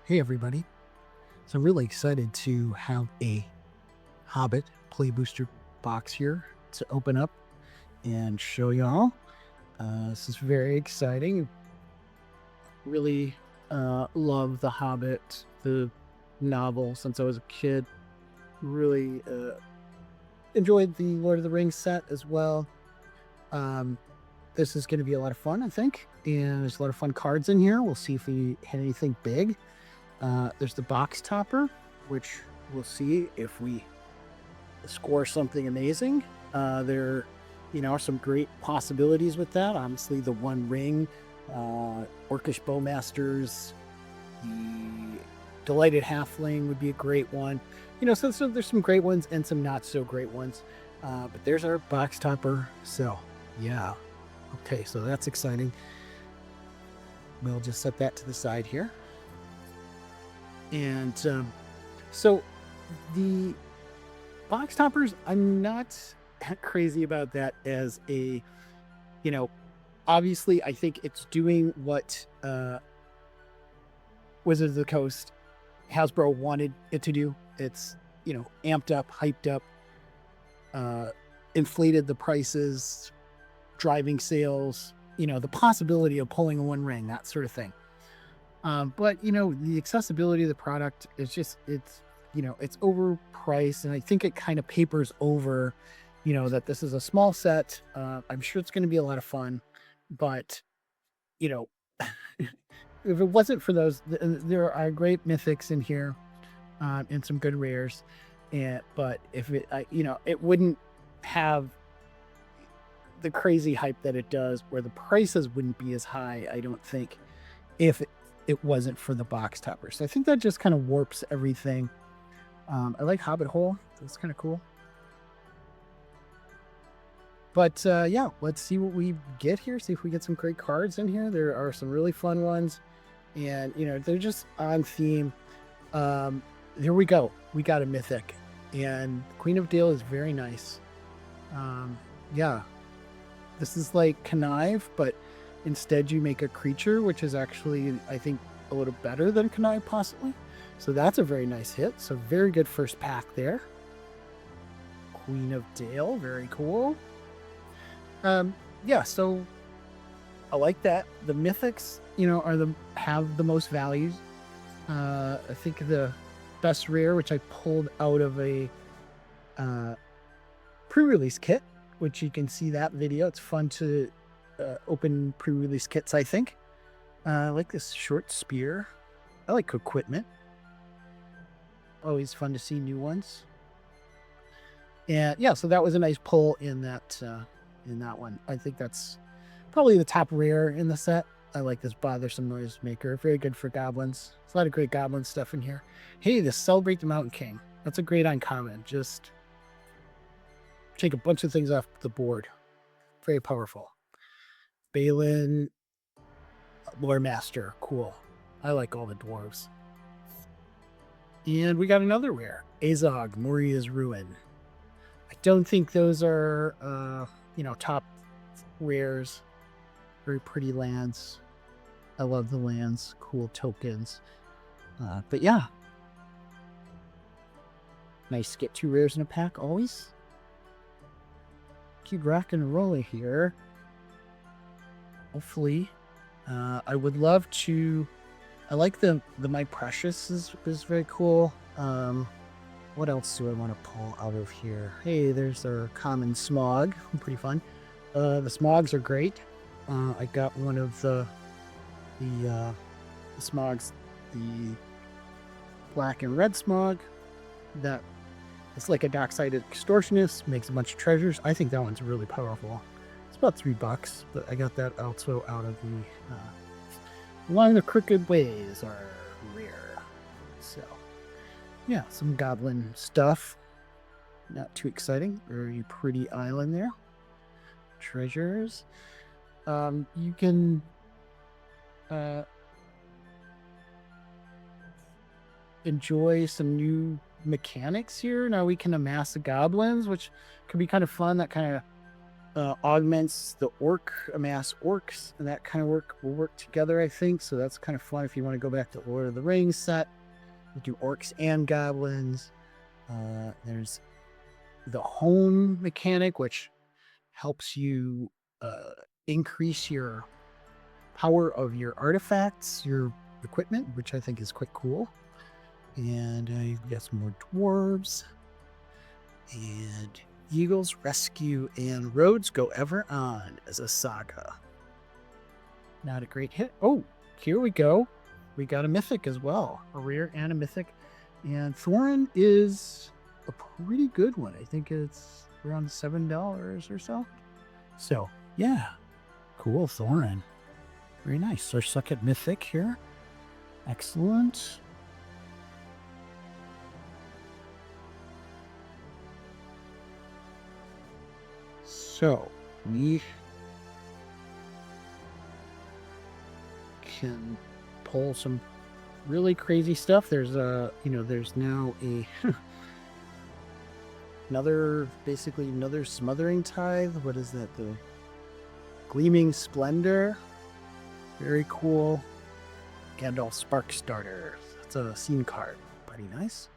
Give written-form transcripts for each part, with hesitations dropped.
Hey everybody. So I'm really excited to have a Hobbit Play Booster Box here to open up and show y'all. This is very exciting. Really love The Hobbit, the novel, since I was a kid. Really enjoyed the Lord of the Rings set as well. This is going to be a lot of fun, I think. And there's a lot of fun cards in here. We'll see if we hit anything big. There's the box topper, which we'll see if we score something amazing. There, are some great possibilities with that. Obviously, the One Ring, Orcish Bowmasters, the Delighted Halfling would be a great one. So there's some great ones and some not so great ones. But there's our box topper. So, yeah. Okay, so that's exciting. We'll just set that to the side here. And so the box toppers, I'm not crazy about that as a, obviously I think it's doing what Wizards of the Coast, Hasbro wanted it to do. It's, amped up, hyped up, inflated the prices, driving sales, the possibility of pulling a One Ring, that sort of thing. But the accessibility of the product is just, it's overpriced, and I think it kind of papers over, that this is a small set. I'm sure it's going to be a lot of fun, but if it wasn't for those, there are great mythics in here, and some good rares, but if it, it wouldn't have the crazy hype that it does, where the prices wouldn't be as high, I don't think, if it wasn't for the box toppers. So I think that just kind of warps everything. I like Hobbit Hole. That's kind of cool. But yeah, let's see what we get here. See if we get some great cards in here. There are some really fun ones, and they're just on theme. Here we go. We got a mythic, and Queen of Dale is very nice. Yeah, this is like Connive, but instead you make a creature, which is actually, I think, a little better than Connive possibly. So that's a very nice hit. So very good first pack there. Queen of Dale, very cool. Yeah, so I like that. The mythics, have the most values. I think the best rare, which I pulled out of a pre-release kit, which you can see that video. It's fun to open pre-release kits, I think. I like this short spear. I like equipment. Always fun to see new ones. And yeah, so that was a nice pull in that one. I think that's probably the top rare in the set. I like this Bothersome Noise Maker. Very good for goblins. There's a lot of great goblin stuff in here. Hey, this Celebrate the Mountain King. That's a great uncommon. Just take a bunch of things off the board. Very powerful. Balin, Lore Master. Cool. I like all the dwarves. And we got another rare. Azog, Moria's Ruin. I don't think those are, top rares. Very pretty lands. I love the lands. Cool tokens. But yeah. Nice to get 2 rares in a pack, always. Keep rocking and rolling here. Hopefully. I would love to... I like the My Precious is very cool. What else do I want to pull out of here? Hey, there's our common Smog. Pretty fun. The Smogs are great. I got one of the Smogs, the black and red Smog. That it's like a Dockside Extortionist, makes a bunch of treasures. I think that one's really powerful. It's about $3, but I got that also out of the Along the Crooked Ways are rare. So yeah, some goblin stuff. Not too exciting. Very pretty island there. Treasures. You can enjoy some new mechanics here. Now we can amass the goblins, which could be kind of fun. That kind of augments the orc, amass orcs, and that kind of work will work together, I think. So that's kind of fun if you want to go back to Lord of the Rings set. You do orcs and goblins. There's the hone mechanic, which helps you increase your power of your artifacts, your equipment, which I think is quite cool. And you've got some more dwarves. And Eagles Rescue and Roads Go Ever On as a saga. Not a great hit. Oh, here we go. We got a mythic as well, a rare and a mythic. And Thorin is a pretty good one. I think it's around $7 or so. So, yeah, cool, Thorin. Very nice. So, suck at mythic here. Excellent. So, we can pull some really crazy stuff. There's there's now a basically another smothering tithe. What is that? The Gleaming Splendor. Very cool. Gandalf Spark Starter. That's a scene card. Pretty nice.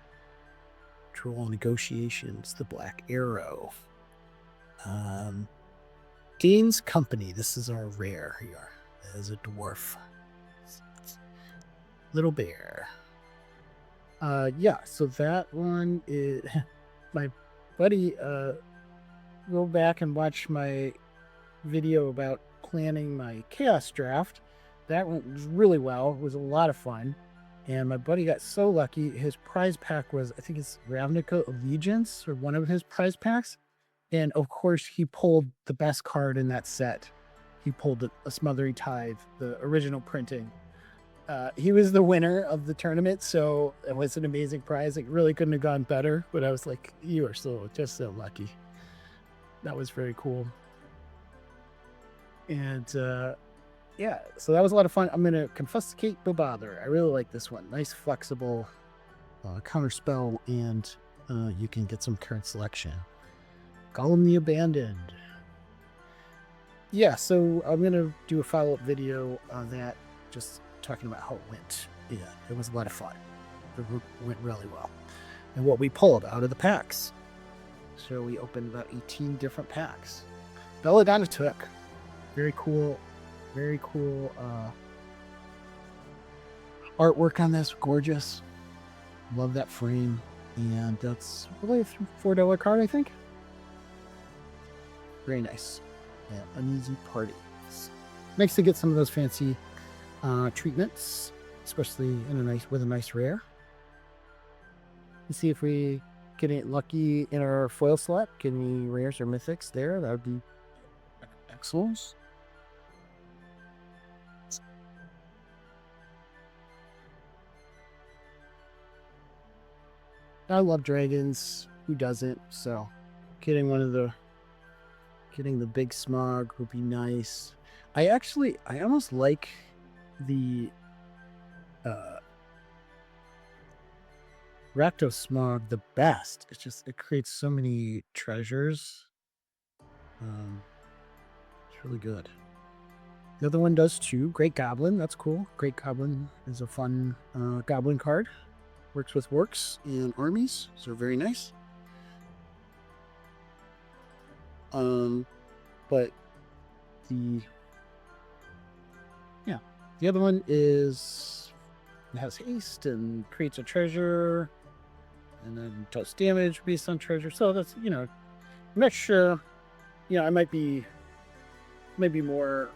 Troll Negotiations. The Black Arrow. Dean's Company. This is our rare here. As a dwarf. Little bear. Yeah, so that one is my buddy. Go back and watch my video about planning my chaos draft. That went really well. It was a lot of fun. And my buddy got so lucky. His prize pack was, I think it's Ravnica Allegiance, or one of his prize packs. And of course, he pulled the best card in that set. He pulled a Smothering Tithe, the original printing. He was the winner of the tournament, so it was an amazing prize. It really couldn't have gone better, but I was like, you are just so lucky. That was very cool. And yeah, so that was a lot of fun. I'm going to Confiscate the Bother. I really like this one. Nice, flexible counter spell, and you can get some current selection. Gollum the Abandoned. Yeah, so I'm going to do a follow-up video on that, just talking about how it went. Yeah, it was a lot of fun. It went really well. And what we pulled out of the packs. So we opened about 18 different packs. Belladonna Took. Very cool. Very cool artwork on this. Gorgeous. Love that frame. And that's really a $4 card, I think. Very nice. Yeah, Uneasy Parties. Nice to get some of those fancy treatments, especially in with a nice rare. Let's see if we get any lucky in our foil slot. Get any rares or mythics there. That would be excellent. I love dragons. Who doesn't? So, getting the big smog would be nice. I almost like the Rakdos Smog the best. It creates so many treasures. It's really good. The other one does too. Great Goblin, that's cool. Great Goblin is a fun goblin card. Works with works and armies, so very nice. But the other one has haste and creates a treasure, and then does damage based on treasure. So that's, I'm not sure. I might be more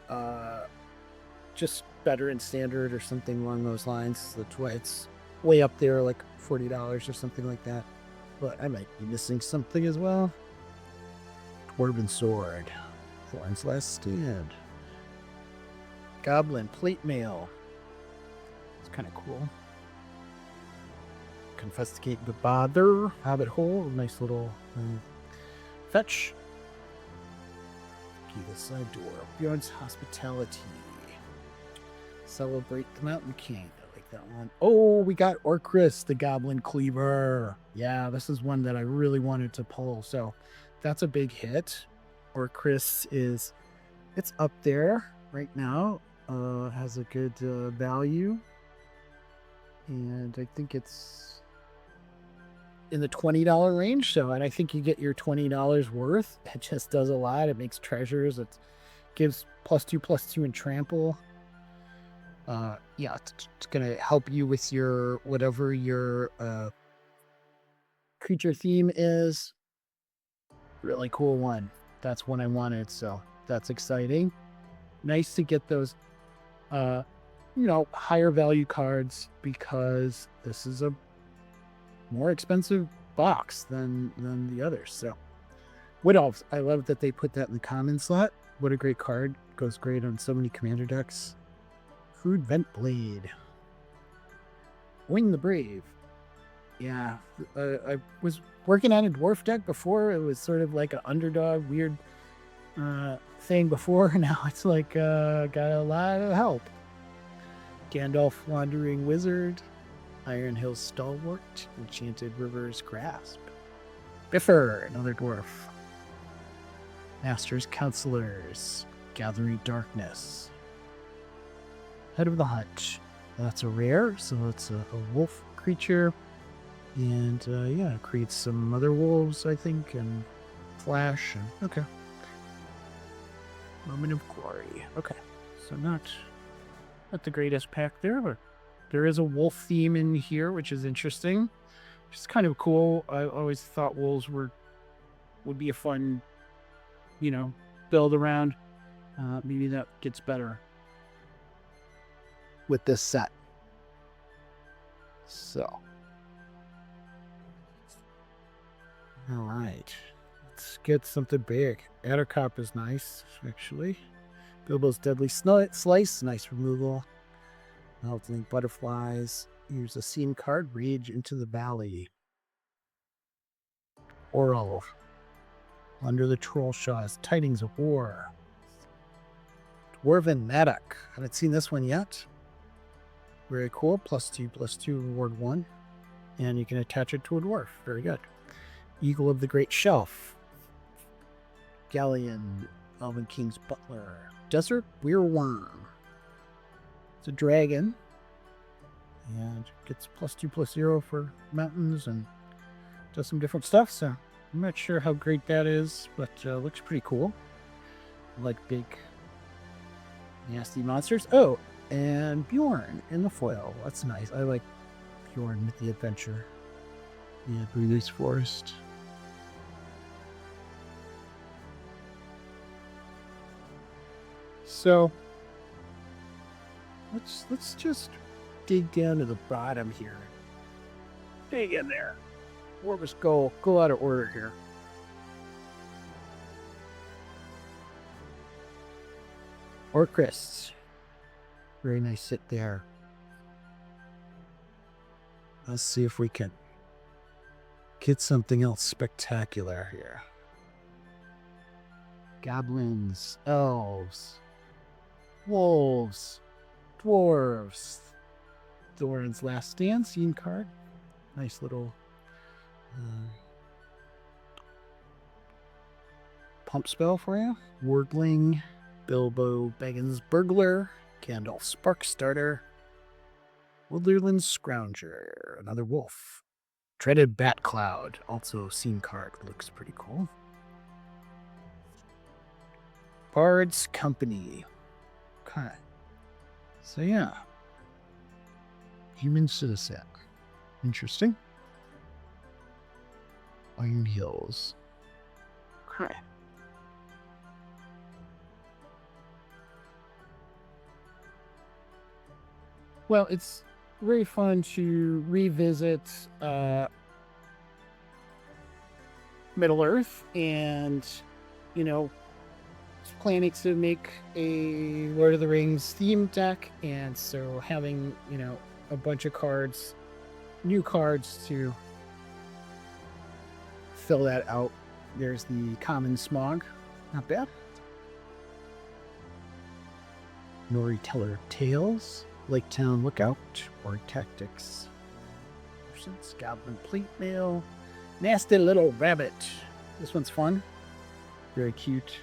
just better in standard or something along those lines. That's why it's way up there, like $40 or something like that. But I might be missing something as well. Dwarven Sword. Thorin's Last Stand. Goblin Plate Mail. It's kind of cool. Confiscate the Bother. Hobbit Hole. Nice little fetch. Key the side door. Bjorn's Hospitality. Celebrate the Mountain King. I like that one. Oh, we got Orcris, the Goblin Cleaver. Yeah, this is one that I really wanted to pull. So that's a big hit. or Chris is, it's up there right now. Has a good value, and I think it's in the $20 range. So, and I think you get your $20 worth. It just does a lot. It makes treasures. It gives +2/+2 in trample. Yeah, it's gonna help you with your whatever your creature theme is. Really cool one. That's one I wanted, so that's exciting. Nice to get those higher value cards, because this is a more expensive box than the others. So Wood Elves, I love that they put that in the common slot. What a great card. Goes great on so many commander decks. Crude Vent Blade. Wing the Brave. Yeah, I was working on a dwarf deck before. It was sort of like an underdog, weird thing before. Now it's like got a lot of help. Gandalf Wandering Wizard. Iron Hills Stalwart. Enchanted Rivers Grasp. Biffer, another dwarf. Master's Counselors. Gathering Darkness. Head of the Hunt. That's a rare, so it's a wolf creature. And yeah, it creates some other wolves, I think, and flash. And okay. Moment of Glory. Okay. So not the greatest pack there, but there is a wolf theme in here, which is interesting. It's kind of cool. I always thought wolves would be a fun, build around. Maybe that gets better with this set. So, all right, let's get something big. Addercop is nice, actually. Bilbo's Deadly Slice, nice removal. Melting Butterflies. Here's a scene card. Rage into the Valley. Oral. Under the Trollshaws. Tidings of War. Dwarven Maddock. Haven't seen this one yet. Very cool. +2/+2 reward 1. And you can attach it to a dwarf. Very good. Eagle of the Great Shelf. Galleon. Elven King's Butler. Desert Weirworm. It's a dragon. And gets +2/+0 for mountains and does some different stuff. So I'm not sure how great that is, but looks pretty cool. I like big, nasty monsters. Oh, and Bjorn in the foil. That's nice. I like Bjorn with the adventure. Yeah, Breathless Forest. So let's just dig down to the bottom here. Dig in there. We'll just go out of order here. Orcrists. Very nice sit there. Let's see if we can get something else spectacular here. Goblins, elves, wolves, dwarves. Thorin's Last Stand, scene card. Nice little pump spell for you. Wordling, Bilbo Baggins Burglar, Gandalf Sparkstarter, Woodland Scrounger, another wolf. Dreaded Bat Cloud, also scene card, looks pretty cool. Bard's Company. Okay. So yeah. Human Citizen. Interesting. Iron Hills. Okay. Well, it's very fun to revisit Middle Earth, and planning to make a Lord of the Rings themed deck, and so having a bunch of cards, new cards to fill that out. There's the Common Smog, not bad. Nori Teller Tales, Lake Town Lookout, or Tactics. Goblin Plate Mail, Nasty Little Rabbit. This one's fun. Very cute.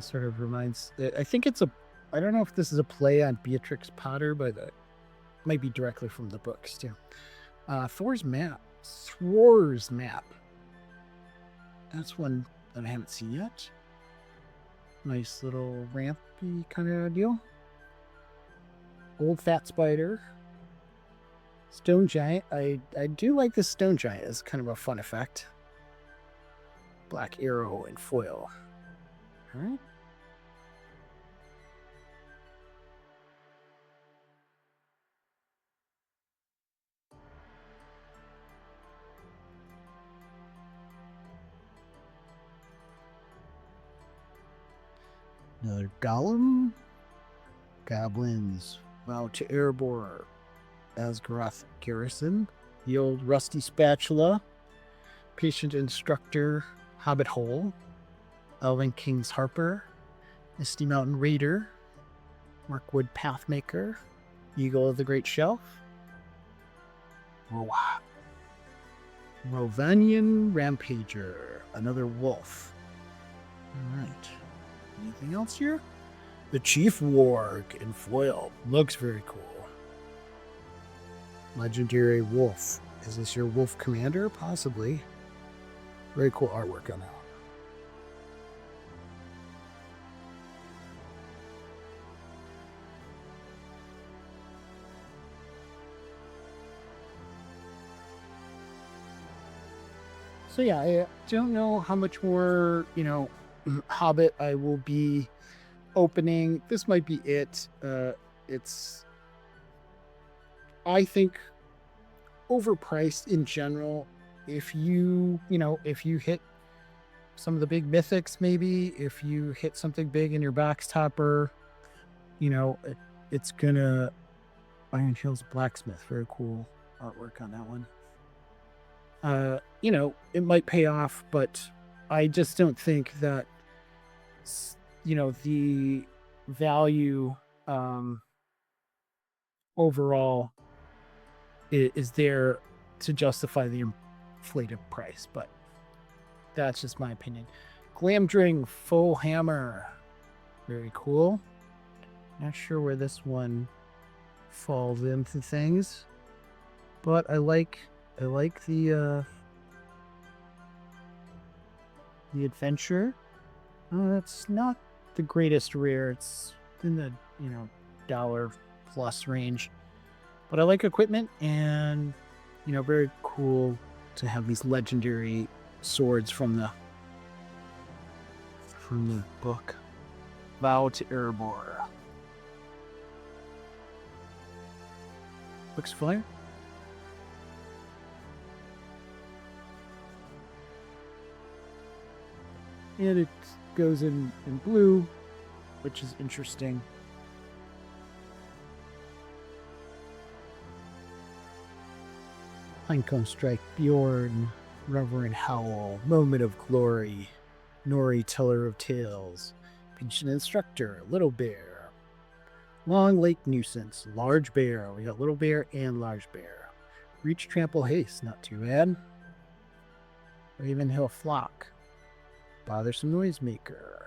Sort of reminds, I think it's a, I don't know if this is a play on Beatrix Potter, but it might be directly from the books too. Thor's map. Thor's map. That's one that I haven't seen yet. Nice little rampy kind of deal. Old fat spider. Stone giant. I do like this stone giant. It's kind of a fun effect. Black arrow and foil. All right. Another golem. Goblins. Vow to Erebor. Asgaroth Garrison. The old rusty spatula. Patient instructor. Hobbit hole. Elven King's Harper. Misty Mountain Raider. Markwood Pathmaker. Eagle of the Great Shelf. Rovanian Rampager. Another wolf. Alright. Anything else here? The Chief Warg in foil. Looks very cool. Legendary Wolf. Is this your wolf commander? Possibly. Very cool artwork on that. So yeah, I don't know how much more, Hobbit I will be opening. This might be it. It's, I think, overpriced in general. If you hit some of the big mythics, maybe if you hit something big in your box topper, it's gonna. Iron Hills Blacksmith, very cool artwork on that one. It might pay off, but I just don't think that, the value overall is there to justify the inflated price. But that's just my opinion. Glamdring Full Hammer, very cool. Not sure where this one falls into things, but I like the adventure. It's not the greatest rare. It's in the $1+ range, but I like equipment, and very cool to have these legendary swords from the book. Vow to Erebor. Looks fire. And it goes in blue, which is interesting. Pinecone Strike, Bjorn, Reverend Howl, Moment of Glory, Nori, Teller of Tales, Patient Instructor, Little Bear, Long Lake Nuisance, Large Bear. We got Little Bear and Large Bear. Reach, Trample, Haste, not too bad. Ravenhill Flock, Bothersome Noisemaker,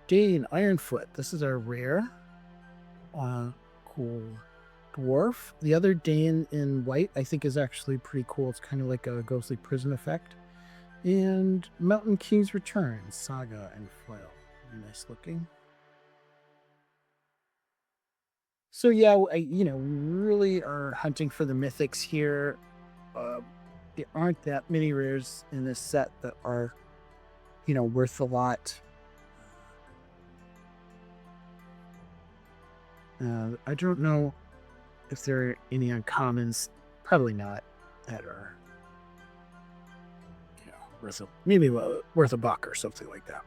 Dane Ironfoot. This is our rare. Cool dwarf. The other Dane in white I think is actually pretty cool. It's kind of like a ghostly prison effect. And Mountain King's Return, Saga and foil. Very nice looking. So yeah, we really are hunting for the mythics here. There aren't that many rares in this set that are worth a lot. I don't know if there are any uncommons. Probably not, that are worth worth $1 or something like that.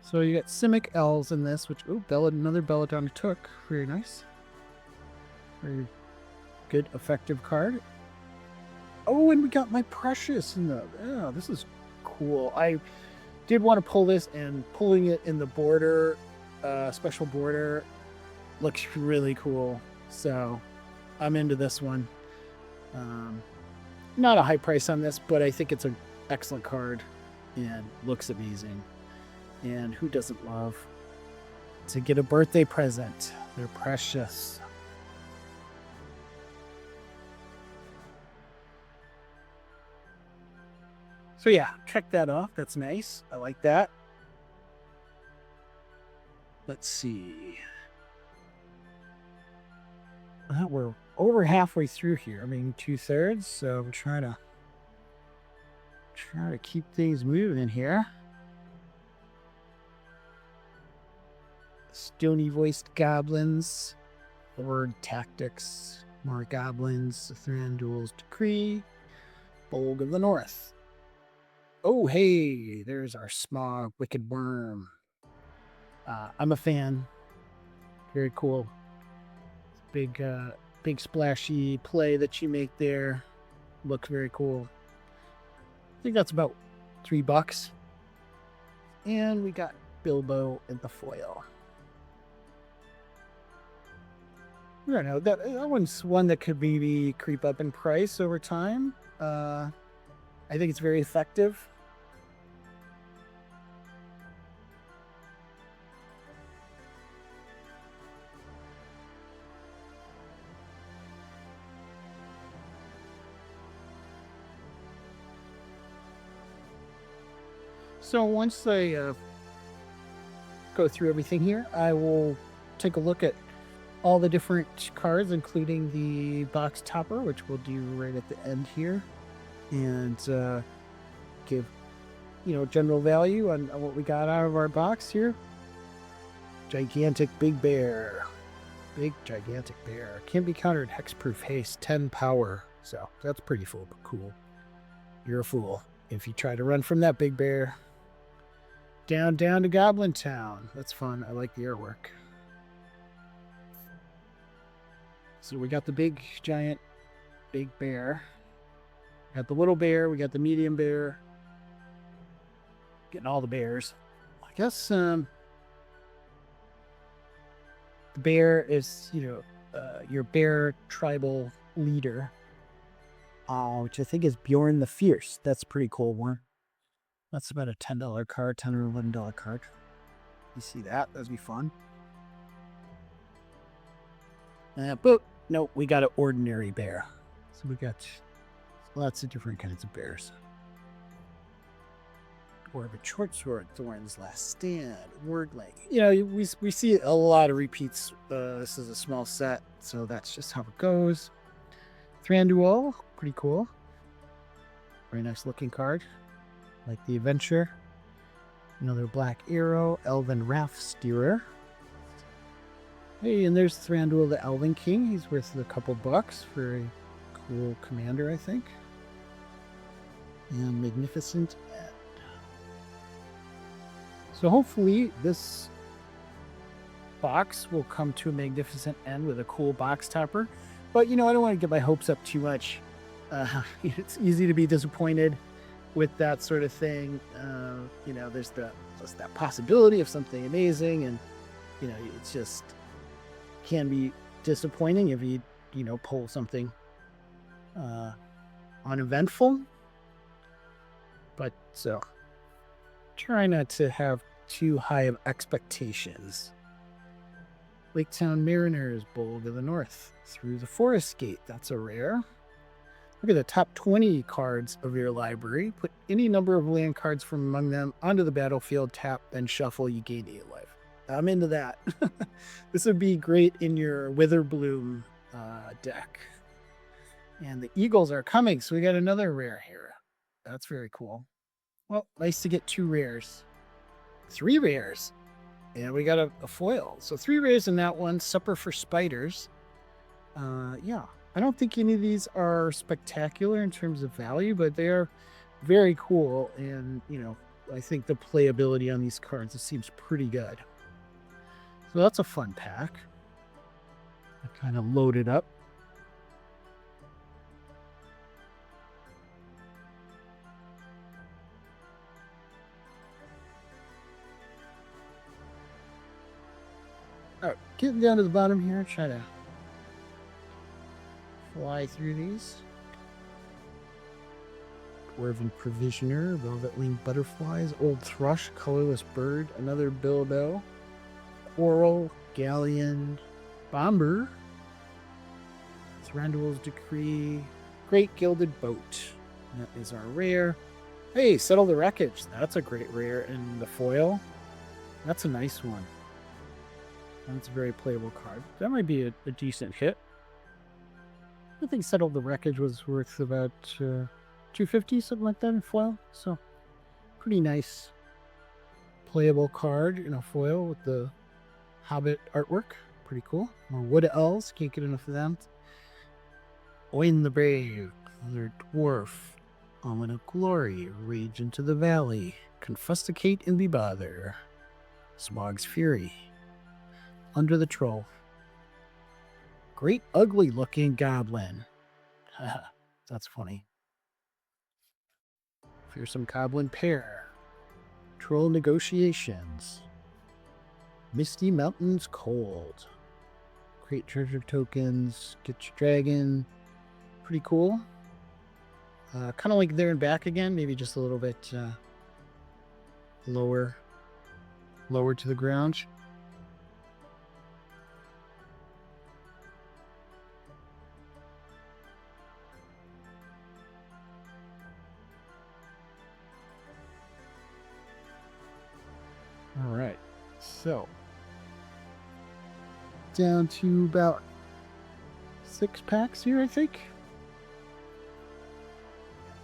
So you got Simic Elves in this, which another Belladonna Took. Very nice. Very good, effective card. Oh, and we got my Precious in this is cool. I did want to pull this, and pulling it in the border, special border, looks really cool. So I'm into this one. Not a high price on this, but I think it's an excellent card and looks amazing. And who doesn't love to get a birthday present? They're precious. So yeah, check that off. That's nice. I like that. Let's see. We're over halfway through here. I mean, 2/3. So I'm trying to keep things moving here. Stony voiced goblins, horde tactics, more goblins, Thranduil's decree, Bolg of the North. Oh, hey, there's our smog wicked worm. I'm a fan. Very cool. Big splashy play that you make there. Looks very cool. I think that's about $3. And we got Bilbo in the foil. I don't know. That one's one that could maybe creep up in price over time. I think it's very effective. So once I go through everything here, I will take a look at all the different cards, including the box topper, which we'll do right at the end here, and give general value on what we got out of our box here. Gigantic big bear. Big gigantic bear. Can't be countered. Hexproof haste. 10 power. So that's pretty cool. You're a fool if you try to run from that big bear. Down to Goblin Town. That's fun. I like the artwork. So we got the big giant big bear. We got the little bear. We got the medium bear. Getting all the bears. I guess the bear is, your bear tribal leader, which I think is Bjorn the Fierce. That's a pretty cool one. That's about a $10 card, $10 or $11 card. You see that? That'd be fun. But no, we got an ordinary bear. So we got lots of different kinds of bears. Orbit Short Sword, Thorn's Last Stand, Wordling. We see a lot of repeats. This is a small set, so that's just how it goes. Thranduil, pretty cool. Very nice looking card. Like the Adventure. Another Black Arrow, Elven Raft Steerer. Hey, and there's Thranduil the Elven King. He's worth a couple bucks for a cool commander, I think. And Magnificent End. So hopefully this box will come to a magnificent end with a cool box topper. But, I don't want to get my hopes up too much. It's easy to be disappointed with that sort of thing. There's that possibility of something amazing, and it's just can be disappointing if you pull something uneventful. But so try not to have too high of expectations. Laketown Mariners, Bolg of the North, Through the Forest Gate. That's a rare. Look at the top 20 cards of your library. Put any number of land cards from among them onto the battlefield, tap, then shuffle. You gain 8 life. I'm into that. This would be great in your Witherbloom deck. And the Eagles are coming, so we got another rare here. That's very cool. Well, nice to get 2 rares. 3 rares. And we got a foil. So 3 rares in that one. Supper for Spiders. Yeah. I don't think any of these are spectacular in terms of value, but they are very cool. And, I think the playability on these cards, it seems pretty good. So that's a fun pack. I kind of loaded up. All right, getting down to the bottom here, try to fly through these. Dwarven Provisioner, Velvet Winged Butterflies, Old Thrush, Colorless Bird, another Bilbo, Coral, Galleon, Bomber, Thranduil's Decree, Great Gilded Boat. That is our rare. Hey, Settle the Wreckage. That's a great rare in the foil. That's a nice one. That's a very playable card. That might be a decent hit. I think Settle the Wreckage was worth about 250, something like that in foil. So, pretty nice playable card in a foil with the Hobbit artwork. Pretty cool. More Wood Elves. Can't get enough of them. Oin the Brave. Another dwarf. Omen of Glory. Rage into the Valley. Confusticate in the Bother. Smog's Fury. Under the Troll. Great ugly looking goblin. That's funny. Fearsome Goblin Pair. Troll Negotiations. Misty Mountains Cold. Create treasure tokens. Get your dragon. Pretty cool. Kind of like There and Back again. Maybe just a little bit lower to the ground. All right, so down to about 6 packs here, I think.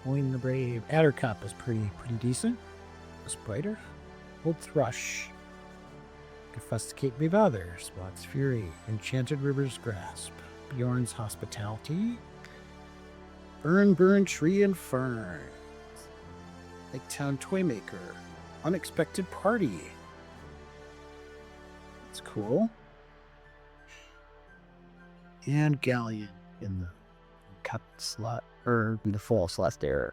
Oin the Brave. Addercup is pretty decent. Spider. Old Thrush. Confusticate Me Bother. Smog's Fury. Enchanted River's Grasp. Bjorn's Hospitality. Burn Tree and Fern. Lake Town Toymaker. Unexpected Party. That's cool. And Galleon in the cut slot, or in the fall slot there.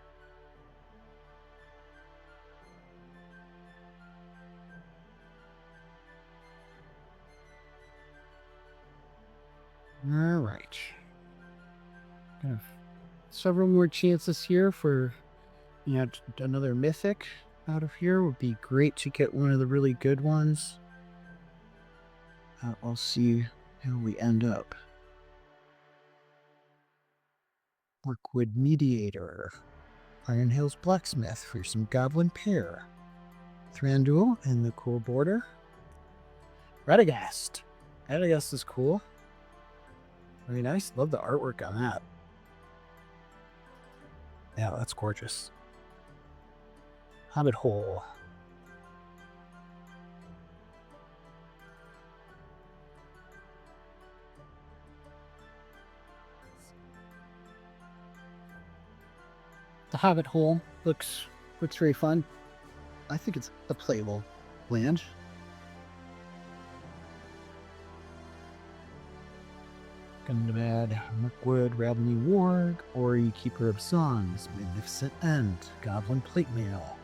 All right. Got several more chances here for, another mythic out of here. Would be great to get one of the really good ones. We'll see how we end up. Workwood Mediator. Iron Hills Blacksmith for some Goblin Pair. Thranduil and the cool border. Radagast. Radagast is cool. Very nice. Love the artwork on that. Yeah, that's gorgeous. Hobbit Hole. The Hobbit Hole looks very fun. I think it's a playable land. Gundabad, Mirkwood, Ravening Warg, Ori, Keeper of Songs, Magnificent End, Goblin Plate Mail,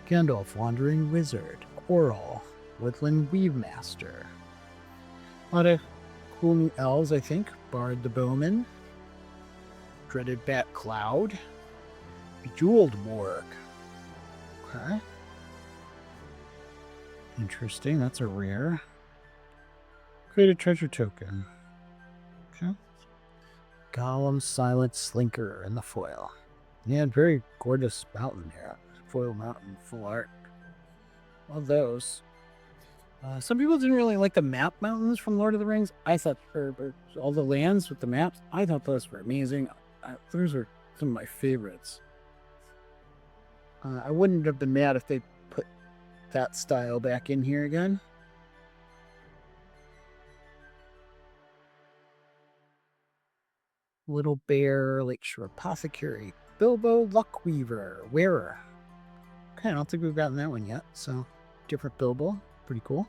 Gandalf, Wandering Wizard, Coral, Woodland Weave Master. A lot of cool new elves, I think. Bard the Bowman, Dreaded Bat Cloud, Bejeweled Warg. Okay. Interesting, that's a rare. Create a treasure token. Okay. Gollum Silent Slinker in the foil. Yeah, very gorgeous mountain here. Foil mountain, full art. Love those. Some people didn't really like the map mountains from Lord of the Rings. I thought, or all the lands with the maps, I thought those were amazing. Those are some of my favorites. I wouldn't have been mad if they put that style back in here again. Little Bear, Lakeshore Apothecary, Bilbo Luckweaver, Wearer. Okay, I don't think we've gotten that one yet, so different Bilbo, pretty cool.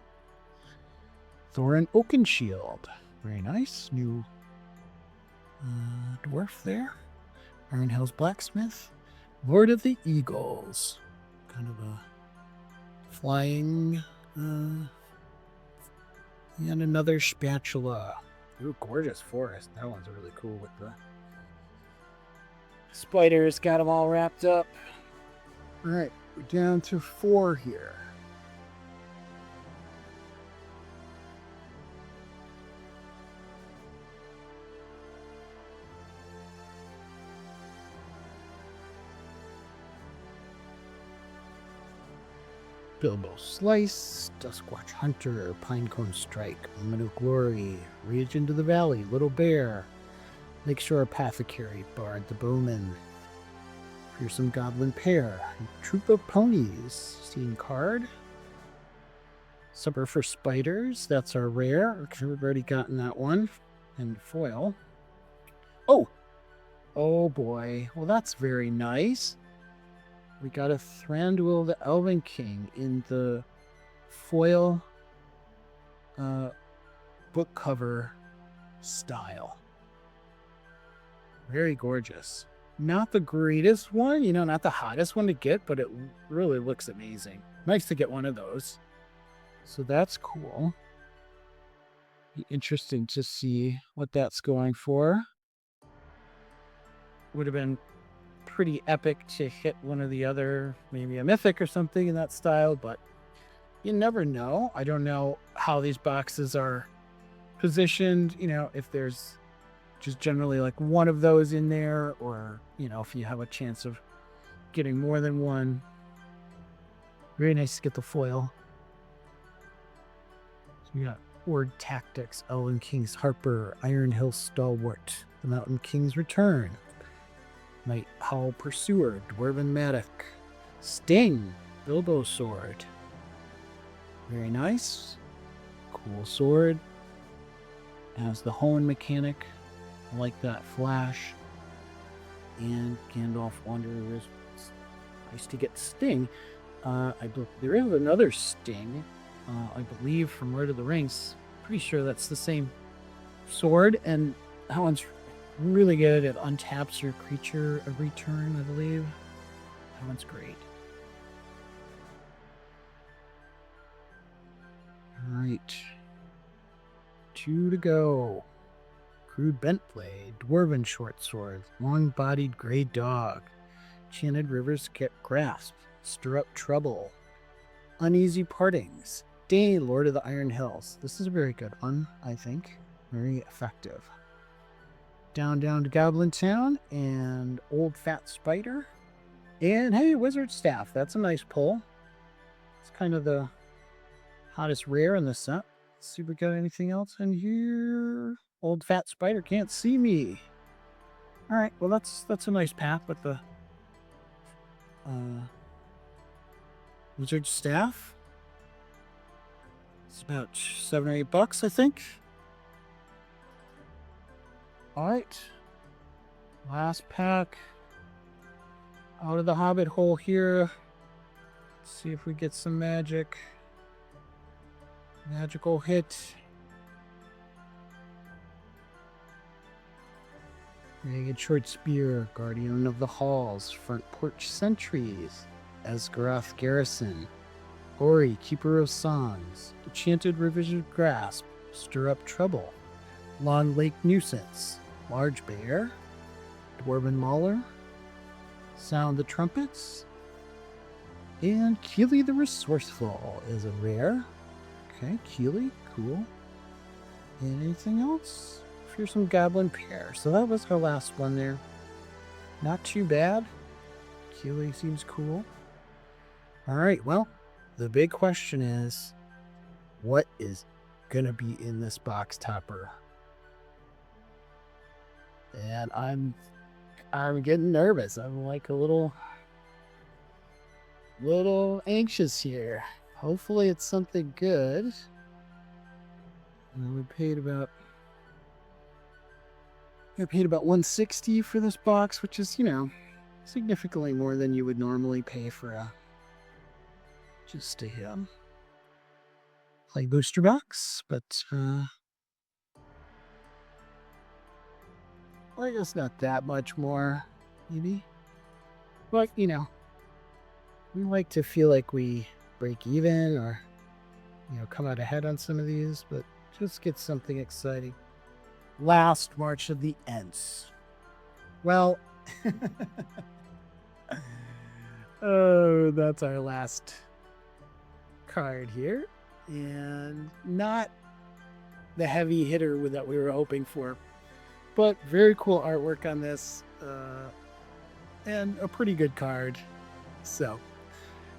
Thorin Oakenshield, very nice. New dwarf there. Iron Hills Blacksmith. Lord of the Eagles. Kind of a flying, and another spatula. Ooh, gorgeous forest. That one's really cool with the Spiders got them all wrapped up. All right, we're down to 4 here. Bilbo Slice, Duskwatch Hunter, Pinecone Strike, Moment of Glory, Reach into the Valley, Little Bear, Lakeshore Apothecary, Bard the Bowman, Fearsome Goblin Pair, Troop of Ponies, Steam card, Supper for Spiders, that's our rare. We've already gotten that one, and foil. Oh boy, well that's very nice. We got a Thranduil the Elven King in the foil book cover style. Very gorgeous. Not the greatest one, not the hottest one to get, but it really looks amazing. Nice to get one of those. So that's cool. Be interesting to see what that's going for. Would have been pretty epic to hit one or the other, maybe a mythic or something in that style, but you never know. I don't know how these boxes are positioned, if there's just generally like one of those in there, or if you have a chance of getting more than one. Very nice to get the foil. So we got Horde Tactics, Elven King's Harper, Iron Hill Stalwart, the Mountain King's Return, Night Howl Pursuer, Dwarven Matic, Sting, Bilbo Sword. Very nice. Cool sword. Has the Hone mechanic. I like that flash. And Gandalf Wanderer. Nice to get Sting. There is another Sting, I believe, from Lord of the Rings. Pretty sure that's the same sword, and that one's really good. It untaps your creature every turn, I believe. That one's great. All right. 2 to go. Crude Bentblade, Dwarven Shortsword, Long-Bodied Grey Dog, Enchanted Rivers Grasp, Stir Up Trouble, Uneasy Partings, Dane, Lord of the Iron Hills. This is a very good one, I think. Very effective. Down to Goblin Town, and Old Fat Spider. And hey, Wizard Staff. That's a nice pull. It's kind of the hottest rare in the set. Let's see if we got anything else in here. Old Fat Spider can't see me. All right, well that's a nice pack with the Wizard Staff. It's about $7 or $8, I think. All right, last pack out of the Hobbit hole here. Let's see if we get some magic. Magical hit. Ragged Short Spear, Guardian of the Halls, Front Porch Sentries, Esgaroth Garrison, Ori, Keeper of Songs, Enchanted Rivers Grasp, Stir Up Trouble, Long Lake Nuisance, Large Bear, Dwarven Mauler, Sound the Trumpets, and Keely the Resourceful is a rare. Okay, Keely, cool. And anything else? Fearsome Goblin Pair. So that was our last one there. Not too bad. Keely seems cool. All right, well, the big question is, what is going to be in this box topper? And I'm getting nervous. I'm like a little anxious here. Hopefully it's something good. And we paid about $160 for this box, which is, significantly more than you would normally pay for just a play booster box, but I guess not that much more, maybe. But we like to feel like we break even or come out ahead on some of these, but just get something exciting. Last March of the Ents. Well, Oh, that's our last card here. And not the heavy hitter that we were hoping for, but very cool artwork on this, and a pretty good card. So,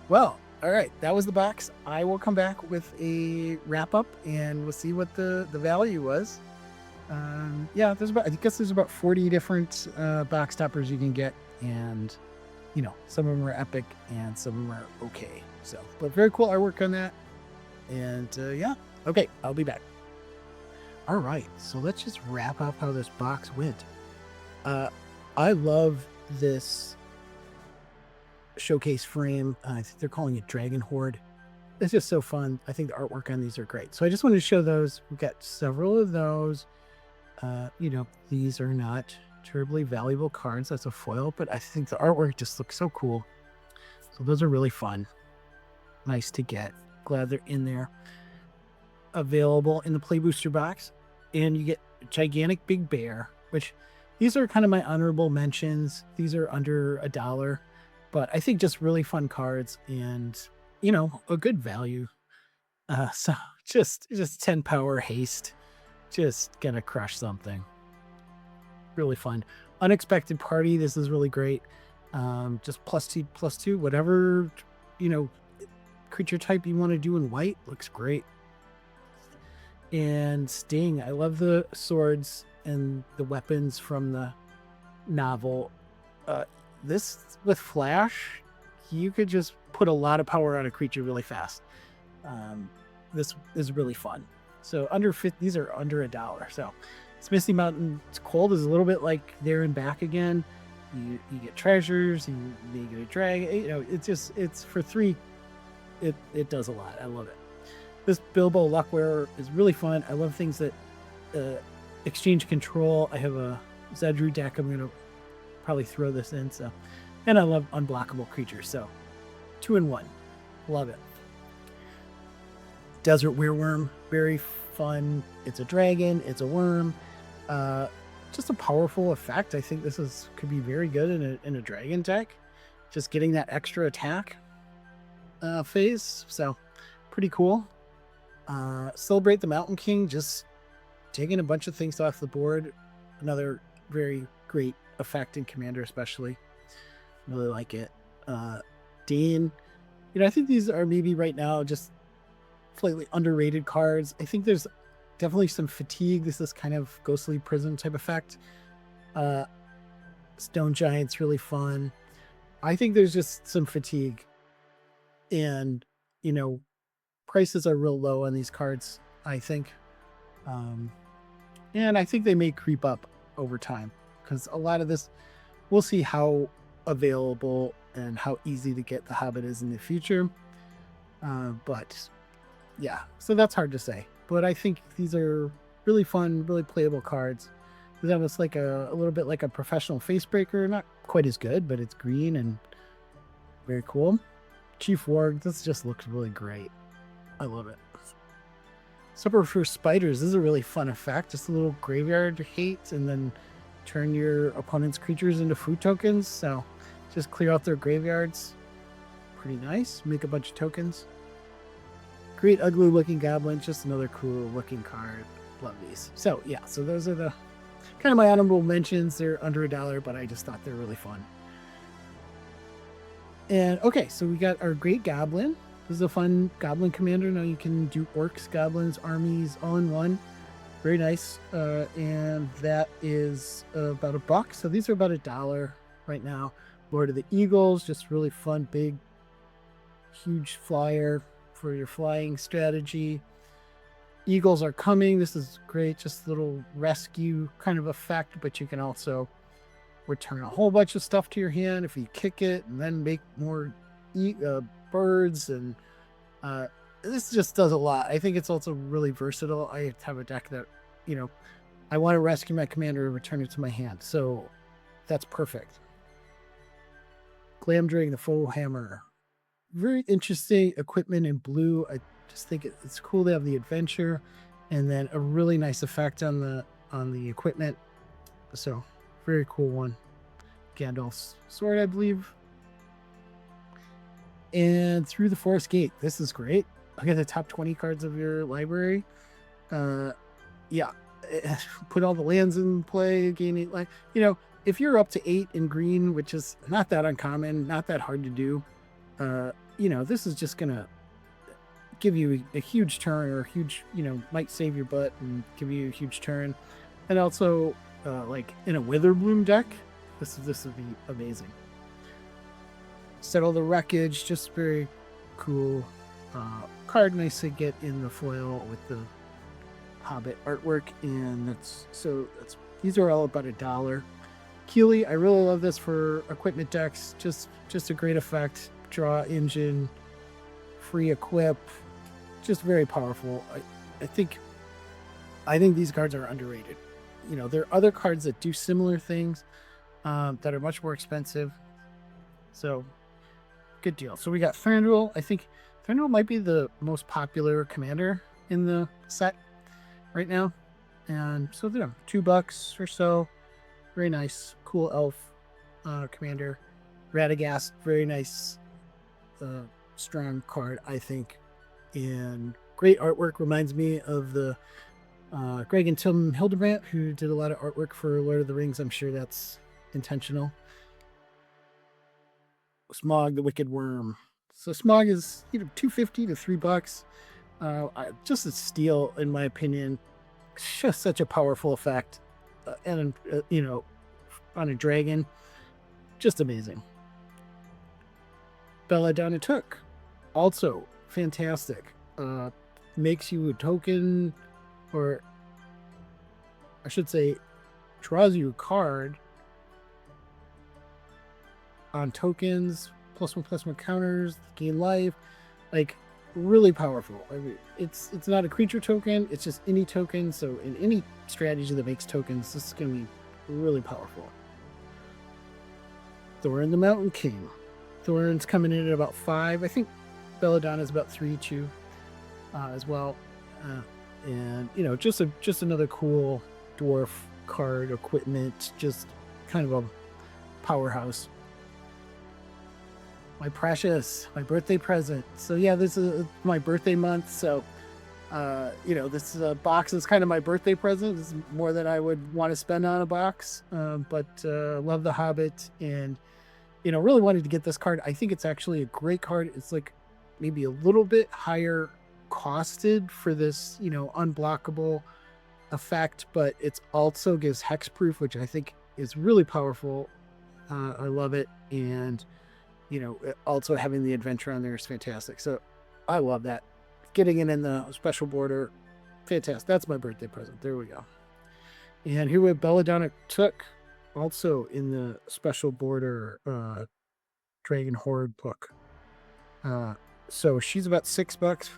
well, all right, that was the box. I will come back with a wrap up and we'll see what the value was. Yeah, I guess there's about 40 different box toppers you can get, and you know, some of them are epic and some of them are okay. So, but very cool artwork on that. And yeah, okay, I'll be back. All right, so let's just wrap up how this box went. I love this showcase frame. I think they're calling it Dragon Horde. It's just so fun. I think the artwork on these are great. So I just wanted to show those. We've got several of those. You know, these are not terribly valuable cards. That's a foil, but I think the artwork just looks so cool. So those are really fun. Nice to get. Glad they're in there. Available in the Play Booster box. And you get Gigantic Big Bear, which these are kind of my honorable mentions. These are under $1, but I think just really fun cards and, you know, a good value. So just 10 power haste. Just gonna crush something. Really fun. Unexpected Party. This is really great. Just +2/+2, whatever, you know, creature type you want to do in white. Looks great. And Sting. I love the swords and the weapons from the novel. This with Flash, you could just put a lot of power on a creature really fast. This is really fun. So these are under $1. So it's Misty Mountain. It's cold is a little bit like There and Back again. You get treasures, you get a dragon. You know, it's for $3. It does a lot. I love it. This Bilbo Luckwearer is really fun. I love things that exchange control. I have a Zedru deck. I'm gonna probably throw this in. So, and I love unblockable creatures. So 2-in-1. Love it. Desert Wereworm, very fun. It's a dragon, it's a worm. Just a powerful effect. I think this could be very good in a dragon deck. Just getting that extra attack phase. So pretty cool. Celebrate the Mountain King, just taking a bunch of things off the board. Another very great effect in Commander, especially. Really like it. Dean, you know, I think these are maybe right now just slightly underrated cards. I think there's definitely some fatigue. This is kind of Ghostly Prison type effect. Stone Giant's really fun. I think there's just some fatigue, and you know, prices are real low on these cards, I think. And I think they may creep up over time because a lot of this, we'll see how available and how easy to get the Hobbit is in the future. But yeah, so that's hard to say. But I think these are really fun, really playable cards. It's almost like a little bit like a professional Facebreaker. Not quite as good, but it's green and very cool. Chief Warg, this just looks really great. I love it. Supper for Spiders, this is a really fun effect. Just a little graveyard hate and then turn your opponent's creatures into food tokens. So just clear out their graveyards. Pretty nice. Make a bunch of tokens. Great Ugly Looking Goblin, just another cool looking card. Love these. So yeah, so those are the kind of my honorable mentions. They're under $1, but I just thought they're really fun. And okay, so we got our Great Goblin. This is a fun Goblin Commander. Now you can do orcs, goblins, armies all in one. Very nice. And that is about $1. So these are about $1 right now. Lord of the Eagles, just really fun, big, huge flyer for your flying strategy. Eagles are coming. This is great. Just a little rescue kind of effect, but you can also return a whole bunch of stuff to your hand if you kick it and then make more birds. And this just does a lot. I think it's also really versatile. I have a deck that, you know, I want to rescue my commander and return it to my hand. So that's perfect. Glamdring the Foe Hammer. Very interesting equipment in blue. I just think it's cool to have the adventure and then a really nice effect on the equipment. So very cool one. Gandalf's sword, I believe. And through the forest gate. This is great. Look at the top 20 cards of your library. Yeah, put all the lands in play, gain 8 life. If you're up to 8 in green, which is not that uncommon, not that hard to do, this is just gonna give you a huge turn, or a huge, might save your butt and give you a huge turn. And also, like in a Witherbloom deck, this would be amazing. Settle the Wreckage, just very cool card, nice to get in the foil with the Hobbit artwork, and these are all about $1. Keeley, I really love this for equipment decks. Just a great effect. Draw engine, free equip, just very powerful. I think these cards are underrated. There are other cards that do similar things that are much more expensive. So good deal. So we got Thranduil. I think Thranduil might be the most popular commander in the set right now. And so they're $2 or so. Very nice, cool elf commander. Radagast, very nice, strong card, I think. And great artwork. Reminds me of the Greg and Tim Hildebrandt, who did a lot of artwork for Lord of the Rings. I'm sure that's intentional. Smog, the Wicked Worm. So Smog is $2.50 to $3. Just a steal, in my opinion. Just such a powerful effect, and on a dragon, just amazing. Belladonna Took, also fantastic. Makes you a token, or I should say, draws you a card on tokens, +1/+1 counters, gain life, like really powerful. I mean, it's not a creature token, it's just any token. So in any strategy that makes tokens, this is going to be really powerful. Thorin the Mountain King. Thorin's coming in at about 5. I think Belladonna is about 3 too, as well. And just another cool dwarf card, equipment, just kind of a powerhouse. My precious, my birthday present. So yeah, this is my birthday month. So, this box is kind of my birthday present. This is more than I would want to spend on a box. But love the Hobbit, and really wanted to get this card. I think it's actually a great card. It's like maybe a little bit higher costed for this, unblockable effect, but it's also gives hexproof, which I think is really powerful. I love it, and also having the adventure on there is fantastic. So I love that. Getting it in the special border, fantastic. That's my birthday present. There we go. And here we have Belladonna Took, also in the special border Dragon Horde book. So she's about $6.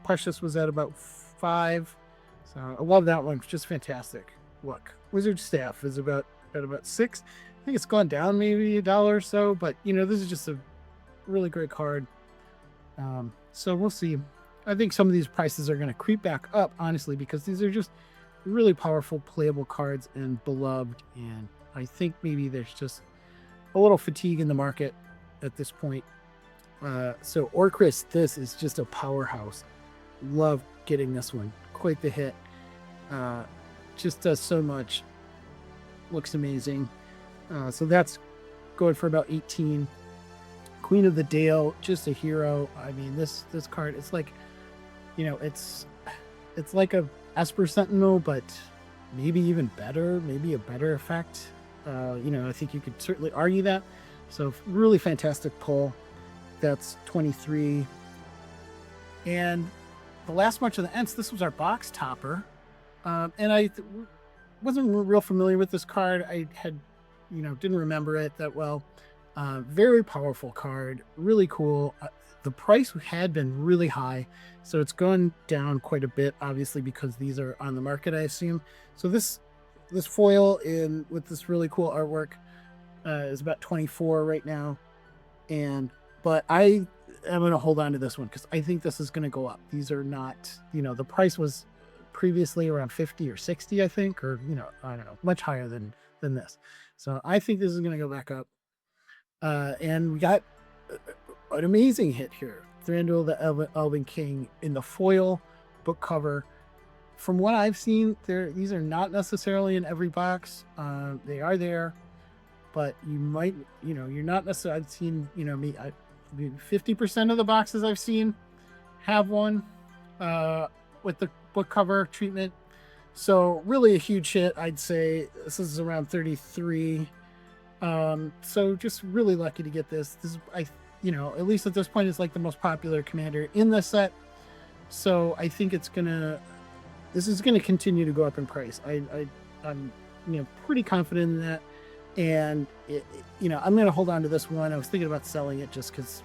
Precious was at about 5. So I love that one. It's just fantastic. Look, Wizard Staff is at about 6. I think it's gone down maybe $1 or so, but this is just a really great card. So we'll see. I think some of these prices are going to creep back up, honestly, because these are just really powerful playable cards and beloved. And I think maybe there's just a little fatigue in the market at this point. So Orcris, this is just a powerhouse. Love getting this one. Quite the hit. Just does so much. Looks amazing. So that's going for about 18. Queen of the Dale, just a hero. I mean, this card, it's like, it's like a Esper Sentinel, but maybe even better, maybe a better effect. I think you could certainly argue that. So really fantastic pull. That's 23. And the last March of the Ents, this was our box topper. And I wasn't real familiar with this card. I had, didn't remember it that well. Very powerful card, really cool. The price had been really high, so it's gone down quite a bit, obviously, because these are on the market, I assume. So this foil with this really cool artwork is about 24 right now. But I am going to hold on to this one because I think this is going to go up. These are not, the price was previously around 50 or 60, I think, or, I don't know, much higher than this. So I think this is going to go back up. And we got an amazing hit here. Thranduil the Elven King in the foil book cover. From what I've seen, these are not necessarily in every box. They are there, but you might, you're not necessarily. I've seen, 50% of the boxes I've seen have one with the book cover treatment. So really a huge hit. I'd say this is around 33. So just really lucky to get this. This is, at least at this point, it's like the most popular commander in the set. So I think this is gonna continue to go up in price. I'm pretty confident in that, and I'm gonna hold on to this one. I was thinking about selling it just because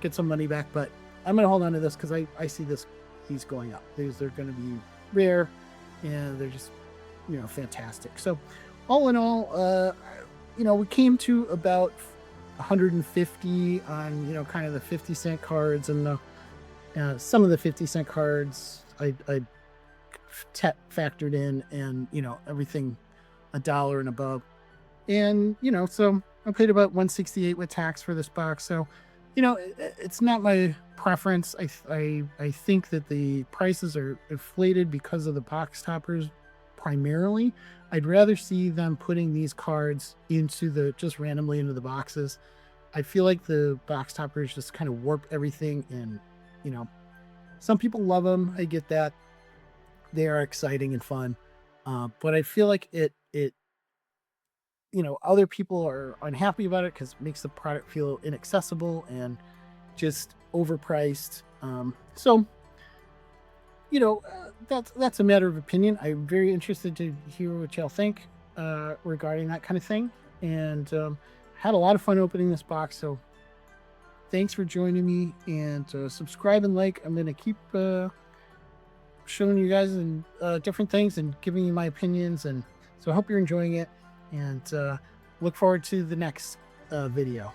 get some money back, but I'm gonna hold on to this because I see these going up. They're gonna be rare, and they're just fantastic. So all in all, we came to about 150 on kind of the 50-cent cards, and the some of the 50-cent cards I factored in, and everything $1 and above, and so I paid about 168 with tax for this box. So it's not my preference. I think that the prices are inflated because of the box toppers primarily. I'd rather see them putting these cards just randomly into the boxes. I feel like the box toppers just kind of warp everything, and some people love them. I get that. They are exciting and fun. But I feel like it other people are unhappy about it because it makes the product feel inaccessible and just overpriced. So that's a matter of opinion. I'm very interested to hear what y'all think regarding that kind of thing, and had a lot of fun opening this box. So thanks for joining me, and subscribe and like. I'm gonna keep showing you guys and different things and giving you my opinions, and so I hope you're enjoying it, and look forward to the next video.